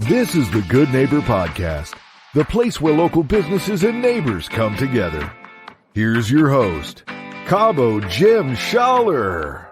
This is the Good Neighbor Podcast, the place where local businesses and neighbors come together. Here's your host, Cabo Jim Schaller.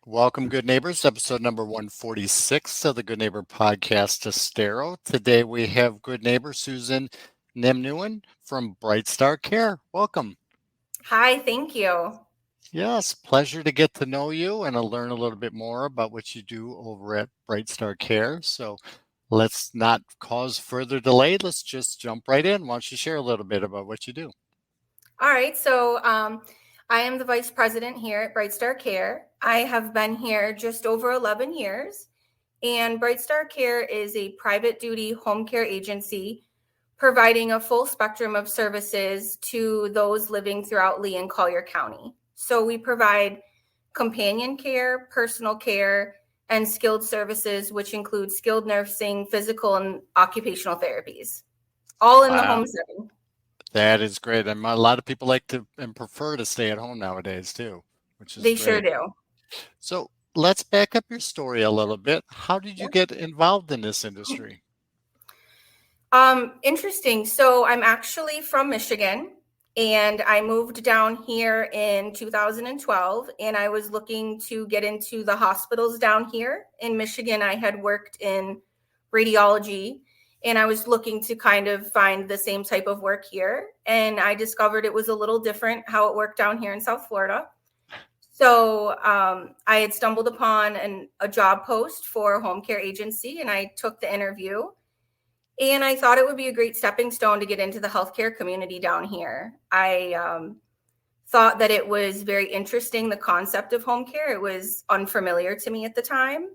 Welcome, good neighbors, episode number 146 of the Good Neighbor Podcast Estero. Today we have good neighbor Susan Nimnuan from Bright Star Care. Welcome. Hi, thank you. Yes, pleasure to get to know you and to learn a little bit more about what you do over at Bright Star Care. So let's not cause further delay. Let's just jump right in. Why don't you share a little bit about what you do? All right, so I am the vice president here at Bright Star Care. I have been here just over 11 years, and Bright Star Care is a private duty home care agency providing a full spectrum of services to those living throughout Lee and Collier County. So we provide companion care, personal care, and skilled services, which include skilled nursing, physical, and occupational therapies, all in the home setting. That is great. And a lot of people like to and prefer to stay at home nowadays too, which is They great. sure do. So let's back up your story a little bit. How did you get involved in this industry? Interesting. So I'm actually from Michigan, and I moved down here in 2012, and I was looking to get into the hospitals down here in Michigan. I had worked in radiology, and I was looking to kind of find the same type of work here. And I discovered it was a little different how it worked down here in South Florida. So I had stumbled upon a job post for a home care agency, and I took the interview. And I thought it would be a great stepping stone to get into the healthcare community down here. I thought that it was very interesting, the concept of home care. It was unfamiliar to me at the time.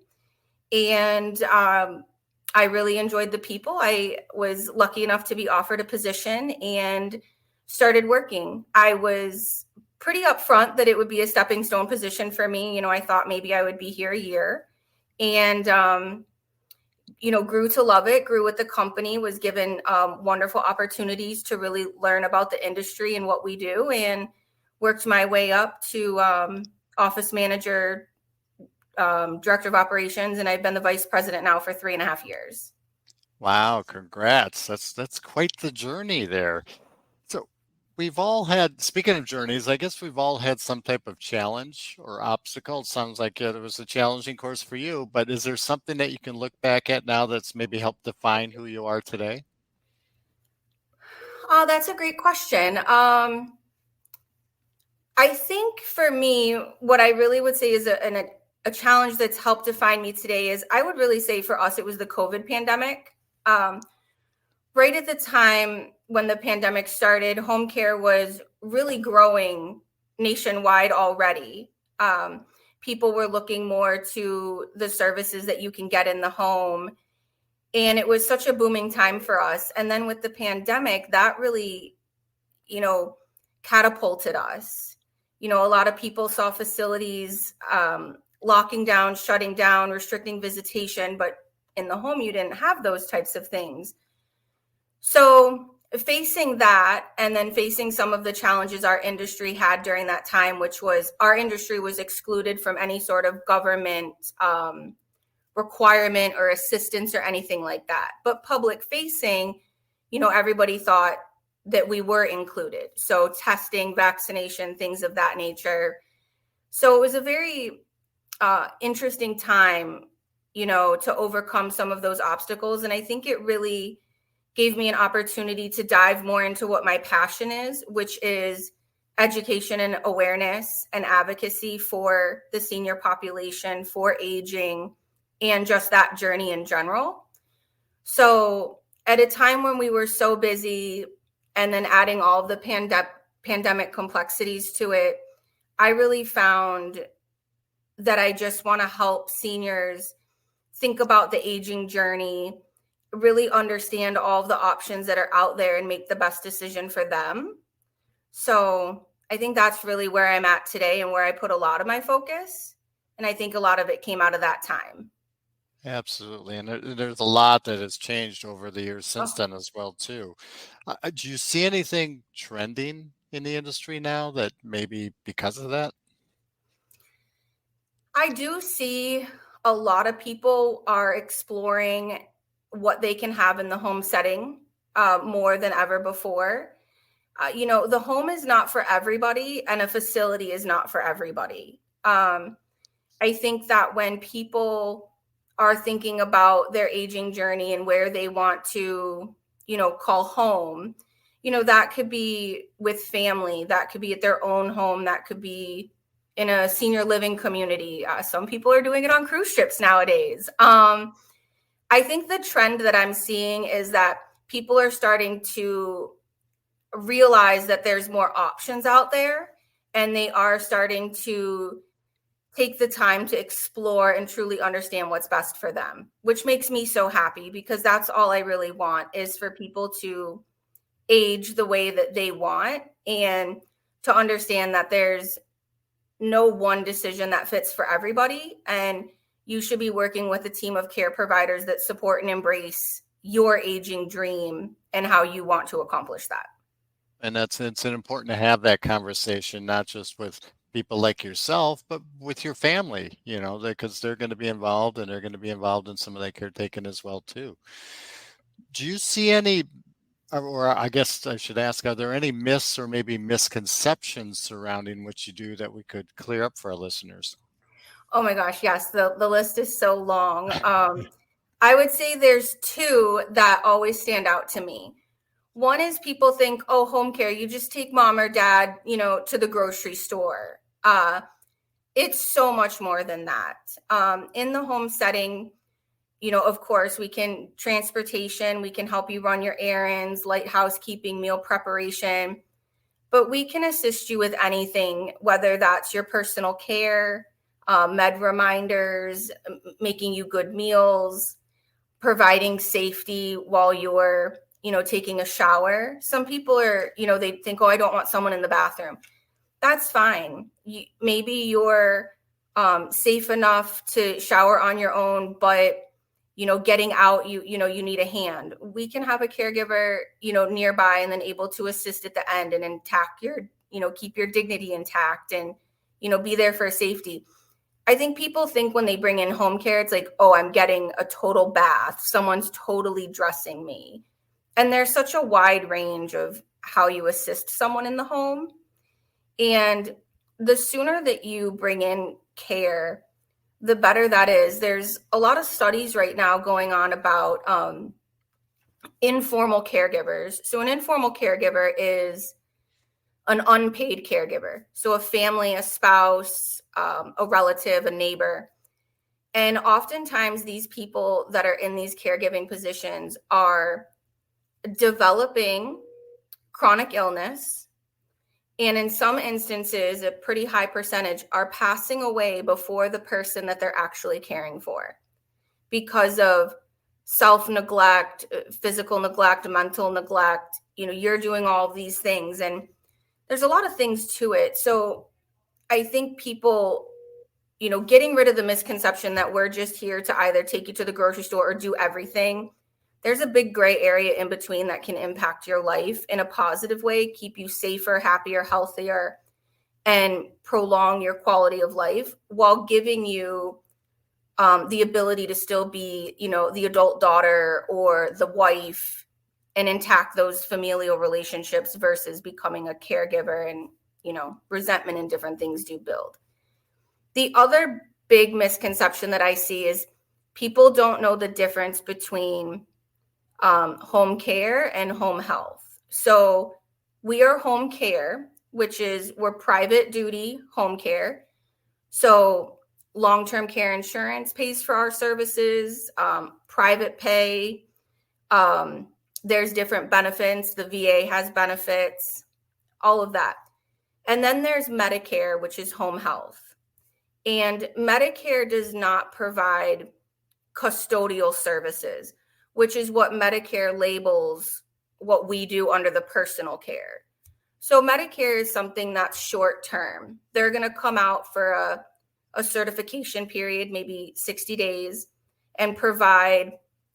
And I really enjoyed the people. I was lucky enough to be offered a position and started working. I was pretty upfront that it would be a stepping stone position for me. You know, I thought maybe I would be here a year, and grew to love it, grew with the company, was given wonderful opportunities to really learn about the industry and what we do, and worked my way up to office manager, director of operations, and I've been the vice president now for 3.5 years. Wow, congrats. That's quite the journey there. So we've all had, speaking of journeys, I guess we've all had some type of challenge or obstacle. It sounds like it was a challenging course for you, but is there something that you can look back at now that's maybe helped define who you are today? That's a great question. I think for me, what I really would say is a challenge that's helped define me today is, I would really say for us, it was the COVID pandemic. Right at the time when the pandemic started, home care was really growing nationwide already. People were looking more to the services that you can get in the home. And it was such a booming time for us. And then with the pandemic, that really, catapulted us. A lot of people saw facilities locking down, shutting down, restricting visitation, but in the home, you didn't have those types of things. So facing that, and then facing some of the challenges our industry had during that time, which was our industry was excluded from any sort of government requirement or assistance or anything like that. But public facing, everybody thought that we were included. So testing, vaccination, things of that nature. So it was a very interesting time, to overcome some of those obstacles. And I think it really gave me an opportunity to dive more into what my passion is, which is education and awareness and advocacy for the senior population, for aging, and just that journey in general. So at a time when we were so busy, and then adding all of the pandemic complexities to it, I really found that I just want to help seniors think about the aging journey, really understand all of the options that are out there, and make the best decision for them. So I think that's really where I'm at today and where I put a lot of my focus. And I think a lot of it came out of that time. Absolutely. And there's a lot that has changed over the years since then as well, too. Do you see anything trending in the industry now that maybe because of that? I do see a lot of people are exploring what they can have in the home setting more than ever before. The home is not for everybody, and a facility is not for everybody. I think that when people are thinking about their aging journey and where they want to, call home, that could be with family, that could be at their own home, that could be in a senior living community. Some people are doing it on cruise ships nowadays. I think the trend that I'm seeing is that people are starting to realize that there's more options out there, and they are starting to take the time to explore and truly understand what's best for them, which makes me so happy, because that's all I really want, is for people to age the way that they want, and to understand that there's no one decision that fits for everybody. And you should be working with a team of care providers that support and embrace your aging dream and how you want to accomplish that. And it's important to have that conversation, not just with people like yourself, but with your family, because they're going to be involved, and they're going to be involved in some of that caretaking as well too. Do you see any, or I guess I should ask, are there any myths or maybe misconceptions surrounding what you do that we could clear up for our listeners? Oh my gosh, yes. The list is so long. I would say there's two that always stand out to me. One is people think, oh, home care, you just take mom or dad, to the grocery store. It's so much more than that. In the home setting, of course, we can transportation, we can help you run your errands, light housekeeping, meal preparation, but we can assist you with anything, whether that's your personal care, med reminders, making you good meals, providing safety while you're taking a shower. Some people are, they think, oh, I don't want someone in the bathroom. That's fine. Maybe you're safe enough to shower on your own, but, getting out, you need a hand. We can have a caregiver, nearby, and then able to assist at the end and intact your, keep your dignity intact, and, be there for safety. I think people think when they bring in home care, it's like, oh, I'm getting a total bath. Someone's totally dressing me. And there's such a wide range of how you assist someone in the home. And the sooner that you bring in care, the better that is. There's a lot of studies right now going on about informal caregivers. So an informal caregiver is an unpaid caregiver. So a family, a spouse, a relative, a neighbor. And oftentimes these people that are in these caregiving positions are developing chronic illness, and in some instances, a pretty high percentage are passing away before the person that they're actually caring for, because of self-neglect, physical neglect, mental neglect. You're doing all of these things, and there's a lot of things to it. So I think people, getting rid of the misconception that we're just here to either take you to the grocery store or do everything. There's a big gray area in between that can impact your life in a positive way, keep you safer, happier, healthier, and prolong your quality of life, while giving you the ability to still be, the adult daughter or the wife, and intact those familial relationships, versus becoming a caregiver, and, resentment and different things do build. The other big misconception that I see is people don't know the difference between home care and home health. So we are home care, which is we're private duty home care. So long-term care insurance pays for our services, private pay. There's different benefits. The VA has benefits, all of that. And then there's Medicare, which is home health. And Medicare does not provide custodial services, which is what Medicare labels what we do under the personal care. So Medicare is something that's short term. They're going to come out for a certification period, maybe 60 days, and provide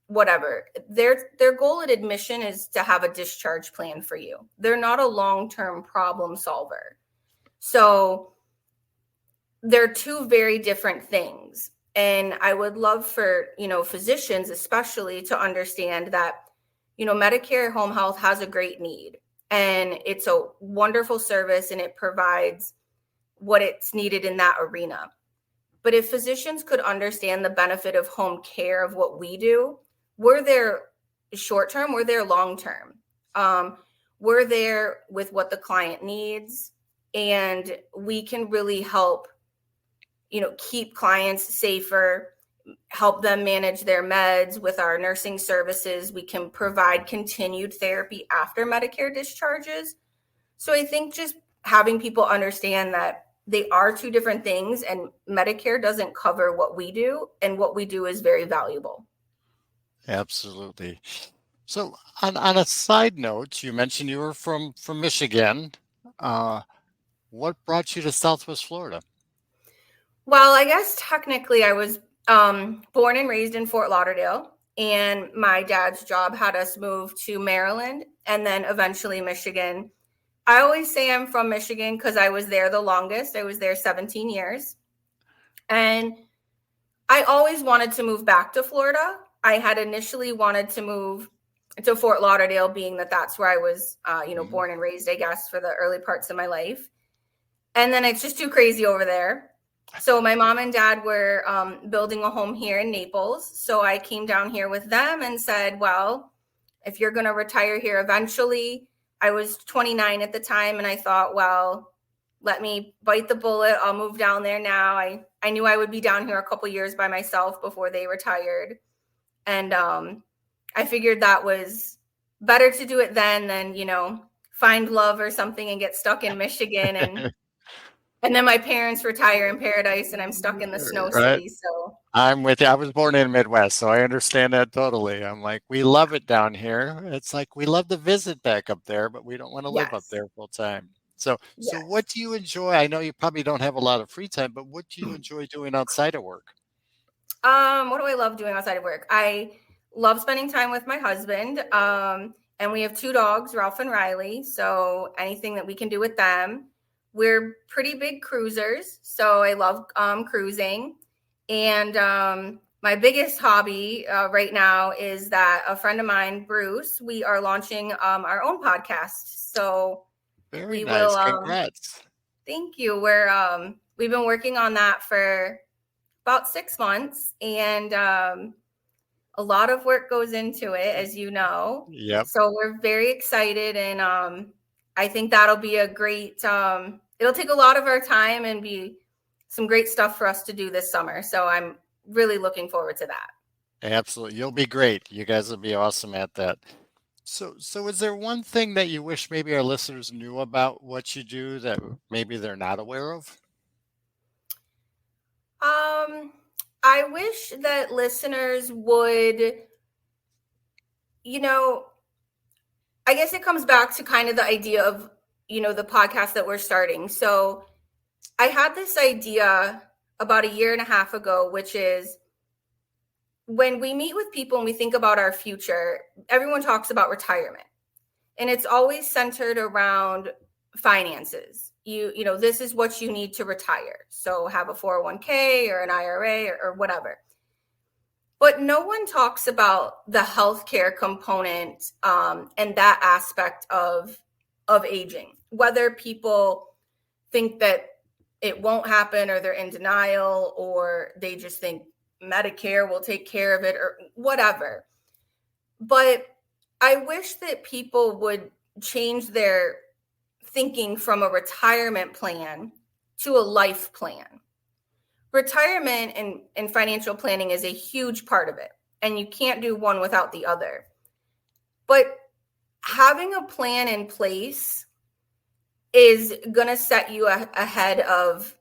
whatever. Their goal at admission is to have a discharge plan for you. They're not a long-term problem solver. So they're two very different things. And I would love for, physicians especially to understand that, Medicare home health has a great need, and it's a wonderful service, and it provides what it's needed in that arena. But if physicians could understand the benefit of home care of what we do, we're there short term, we're there long term. We're there with what the client needs, and we can really help, keep clients safer, help them manage their meds with our nursing services. We can provide continued therapy after Medicare discharges. So I think just having people understand that they are two different things, and Medicare doesn't cover what we do, and what we do is very valuable. Absolutely. So on a side note, you mentioned you were from Michigan. What brought you to Southwest Florida? Well, I guess technically I was born and raised in Fort Lauderdale, and my dad's job had us move to Maryland and then eventually Michigan. I always say I'm from Michigan because I was there the longest. I was there 17 years. And I always wanted to move back to Florida. I had initially wanted to move to Fort Lauderdale, being that that's where I was, born and raised, I guess, for the early parts of my life. And then it's just too crazy over there. So my mom and dad were building a home here in Naples. So I came down here with them and said, well, if you're going to retire here eventually. I was 29 at the time, and I thought, well, let me bite the bullet. I'll move down there now. I knew I would be down here a couple years by myself before they retired. And I figured that was better to do it then than, find love or something and get stuck in Michigan. And then my parents retire in Paradise, and I'm stuck in the snow Right. city. So I'm with you. I was born in the Midwest, so I understand that totally. I'm like, we love it down here. It's like we love to visit back up there, but we don't want to live up yes, there full time. So what yes. do you enjoy? I know you probably don't have a lot of free time, but what do you enjoy doing outside of work? What do I love doing outside of work? I love spending time with my husband. And we have two dogs, Ralph and Riley. So anything that we can do with them. We're pretty big cruisers, so I love cruising. And my biggest hobby right now is that a friend of mine, Bruce, we are launching our own podcast. So Very we nice. will. Congrats. Thank you. We've been working on that for about 6 months, and a lot of work goes into it, as you know. Yep. So we're very excited, and I think that'll be a great, it'll take a lot of our time and be some great stuff for us to do this summer. So I'm really looking forward to that. Absolutely. You'll be great. You guys will be awesome at that. So is there one thing that you wish maybe our listeners knew about what you do that maybe they're not aware of? I wish that listeners would, I guess it comes back to kind of the idea of, the podcast that we're starting. So I had this idea about a year and a half ago, which is when we meet with people and we think about our future, everyone talks about retirement, and it's always centered around finances. This is what you need to retire. So have a 401k or an IRA or whatever. But no one talks about the healthcare component and that aspect of aging, whether people think that it won't happen or they're in denial or they just think Medicare will take care of it or whatever. But I wish that people would change their thinking from a retirement plan to a life plan. Retirement and financial planning is a huge part of it, and you can't do one without the other. But having a plan in place is going to set you ahead of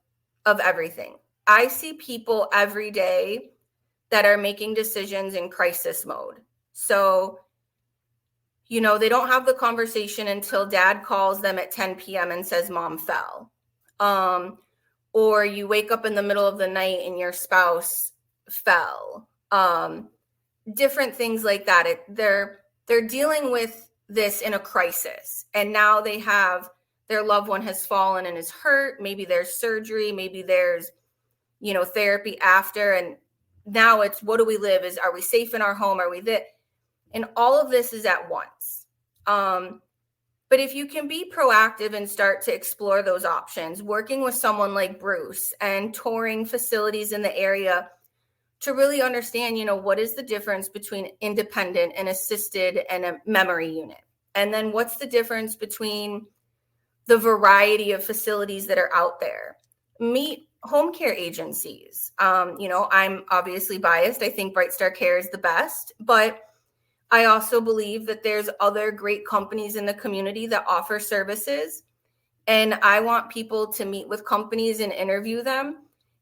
everything. I see people every day that are making decisions in crisis mode. So, they don't have the conversation until dad calls them at 10 p.m. and says, Mom fell. Or you wake up in the middle of the night and your spouse fell. Different things like that. They're dealing with this in a crisis. And now they have their loved one has fallen and is hurt. Maybe there's surgery. Maybe there's, therapy after. And now it's, what do we live? Are we safe in our home? Are we that? And all of this is at once. But if you can be proactive and start to explore those options, working with someone like Bruce and touring facilities in the area to really understand, what is the difference between independent and assisted and a memory unit? And then what's the difference between the variety of facilities that are out there? Meet home care agencies. I'm obviously biased. I think Bright Star Care is the best, but I also believe that there's other great companies in the community that offer services. And I want people to meet with companies and interview them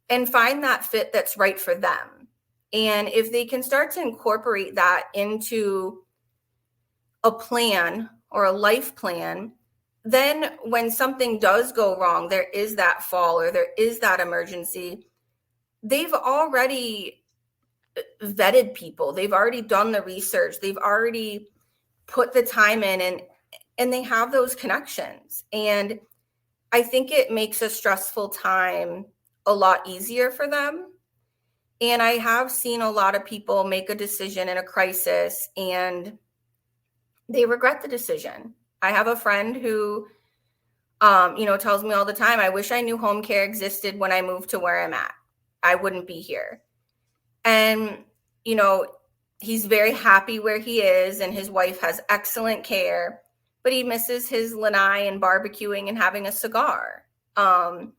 and find that fit that's right for them. And if they can start to incorporate that into a plan or a life plan, then when something does go wrong, there is that fall or there is that emergency, they've already vetted people. They've already done the research. They've already put the time in and they have those connections. And I think it makes a stressful time a lot easier for them. And I have seen a lot of people make a decision in a crisis and they regret the decision. I have a friend who, tells me all the time, I wish I knew home care existed when I moved to where I'm at. I wouldn't be here. And, he's very happy where he is and his wife has excellent care, but he misses his lanai and barbecuing and having a cigar. And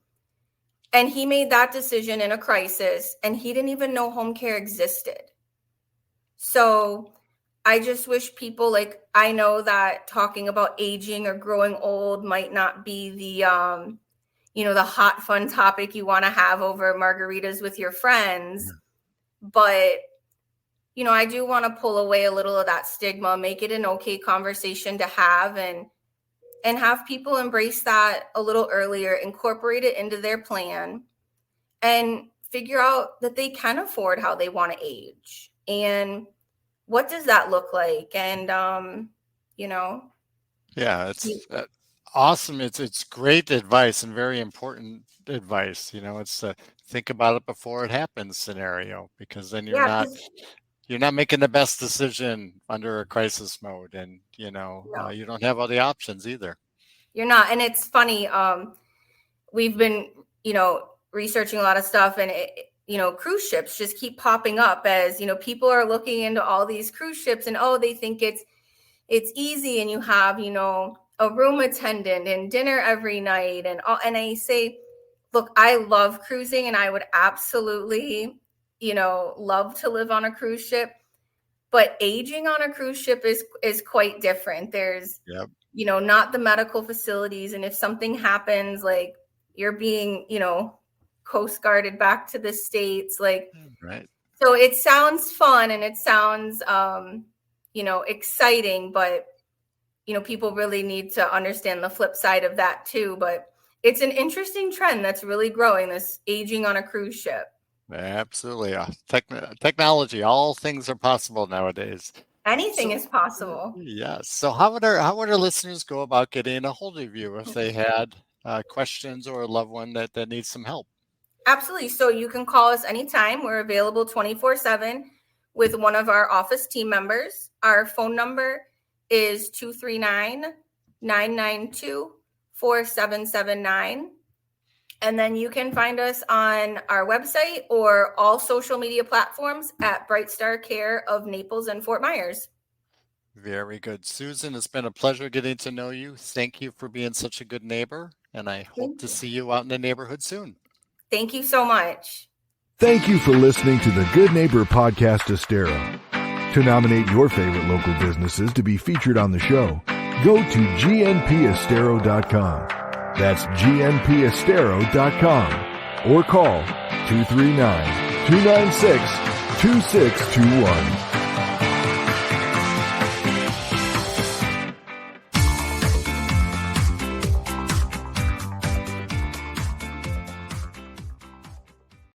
he made that decision in a crisis and he didn't even know home care existed. So I just wish people, I know that talking about aging or growing old might not be the, the hot, fun topic you want to have over margaritas with your friends. But, I do want to pull away a little of that stigma, make it an okay conversation to have and have people embrace that a little earlier, incorporate it into their plan and figure out that they can afford how they want to age. And what does that look like? And, Yeah, it's awesome. It's great advice and very important advice. It's to think about it before it happens scenario, because then you're not making the best decision under a crisis mode. And, you don't have all the options either. You're not. And it's funny. We've been, researching a lot of stuff and cruise ships just keep popping up as, people are looking into all these cruise ships and, they think it's easy. And you have, a room attendant and dinner every night. And I say, look, I love cruising and I would absolutely, love to live on a cruise ship, but aging on a cruise ship is quite different. There's, not the medical facilities. And if something happens, you're being, Coast Guarded back to the States, right. So it sounds fun and it sounds, exciting, but, people really need to understand the flip side of that too. But it's an interesting trend that's really growing, this aging on a cruise ship. Absolutely. Technology, all things are possible nowadays. Anything is possible. Yes. So how would our listeners go about getting a hold of you if they had questions or a loved one that needs some help? Absolutely. So you can call us anytime. We're available 24/7 with one of our office team members. Our phone number is 239-992-4779. And then you can find us on our website or all social media platforms at Bright Star Care of Naples and Fort Myers. Very good. Susan, it's been a pleasure getting to know you. Thank you for being such a good neighbor. And I hope to see you out in the neighborhood soon. Thank you so much. Thank you for listening to the Good Neighbor Podcast Estero. To nominate your favorite local businesses to be featured on the show, go to gnpestero.com. That's gnpestero.com or call 239-296-2621.